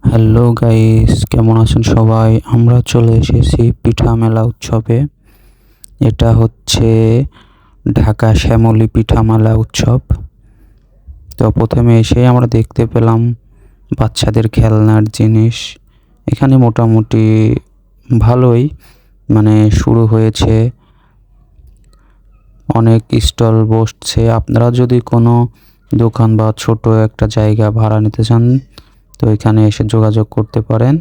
Hello guys, কেমন আছেন সবাই? আমরা চলে এসেছি পিঠা মেলা উৎসবে। এটা হচ্ছে ঢাকা শ্যামলী পিঠা মেলা উৎসব। তো প্রথমে এসে আমরা দেখতে পেলাম বাচ্চাদের খেলনার জিনিস। এখানে মোটামুটি ভালোই শুরু হয়েছে, অনেক স্টল বসছে। আপনারা যদি কোনো দোকান বা ছোট একটা জায়গা ভাড়া নিতে চান তো এখানে এসে যোগাযোগ করতে পারেন।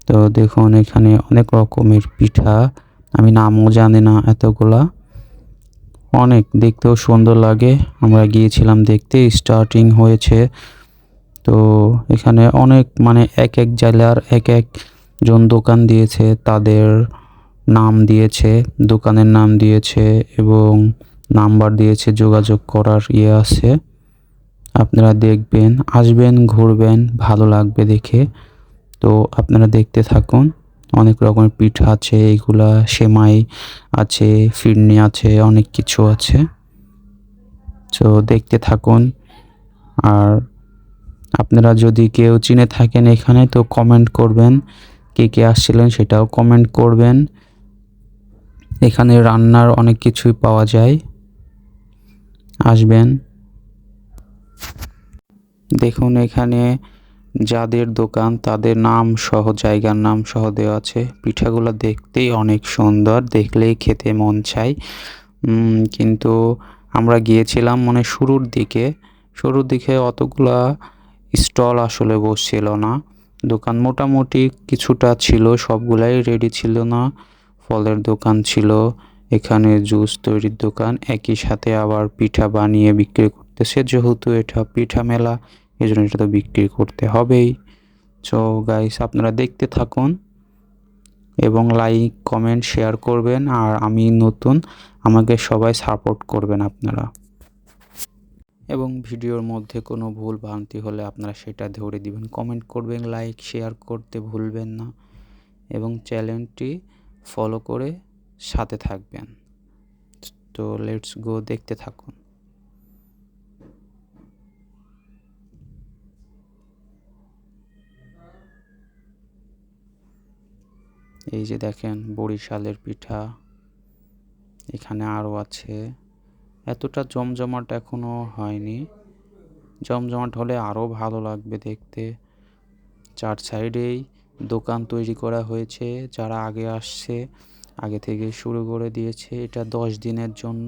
তো দেখুন, এখানে অনেক রকমের পিঠা, আমি নামও জানি না এতগুলা। অনেক দেখতেও সুন্দর লাগে। আমরা গিয়েছিলাম দেখতে, স্টার্টিং হয়েছে। তো এখানে অনেক এক এক জেলার এক একজন দোকান দিয়েছে, তাদের নাম দিয়েছে, দোকানের নাম দিয়েছে এবং নাম্বার দিয়েছে, যোগাযোগ করার আছে। আপনারা দেখবেন, আসবেন, ঘুরবেন, ভালো লাগবে দেখে। তো আপনারা দেখতে থাকুন। অনেক রকমের পিঠা আছে, এইগুলা সেমাই আছে, ফিরনি আছে, অনেক কিছু আছে। তো দেখতে থাকুন। আর আপনারা যদি কেউ চিনে থাকেন এখানে তো কমেন্ট করবেন, কে কে আসছিলেন সেটাও কমেন্ট করবেন। এখানে রান্নার অনেক কিছুই পাওয়া যায়, আসবেন। দেখুন, এখানে যাদের দোকান তাদের নাম সহ, জায়গার নাম সহ দেওয়া আছে। পিঠাগুলো দেখতেই অনেক সুন্দর, দেখলেই খেতে মন চায়। কিন্তু আমরা গিয়েছিলাম শুরুর দিকে অতগুলা স্টল আসলে বসছিল না। দোকান মোটামুটি কিছুটা ছিল, সবগুলাই রেডি ছিল না। ফলের দোকান ছিল, এখানে জুস তৈরির দোকান, একই সাথে আবার পিঠা বানিয়ে বিক্রি করতেছে। যেহেতু এটা পিঠা মেলা, এই জন্য এটা তো বিক্রি করতে হবেই। সো গাইস, আপনারা দেখতে থাকুন এবং লাইক, কমেন্ট, শেয়ার করবেন। আর আমি নতুন, আমাকে সবাই সাপোর্ট করবেন আপনারা। এবং ভিডিওর মধ্যে কোনো ভুল ভ্রান্তি হলে আপনারা সেটা ধরে দিবেন, কমেন্ট করবেন, লাইক শেয়ার করতে ভুলবেন না এবং চ্যানেলটি ফলো করে সাথে থাকবেন। তো লেটস গো, দেখতে থাকুন। এই যে দেখেন, বরিশালের পিঠা, এখানে আরও আছে। এতটা জমজমাট এখনো হয়নি, জমজমাট হলে আরও ভালো লাগবে দেখতে। চার সাইডেই দোকান তৈরি করা হয়েছে, যারা আগে আসছে আগে থেকে শুরু করে দিয়েছে। এটা 10 দিনের জন্য।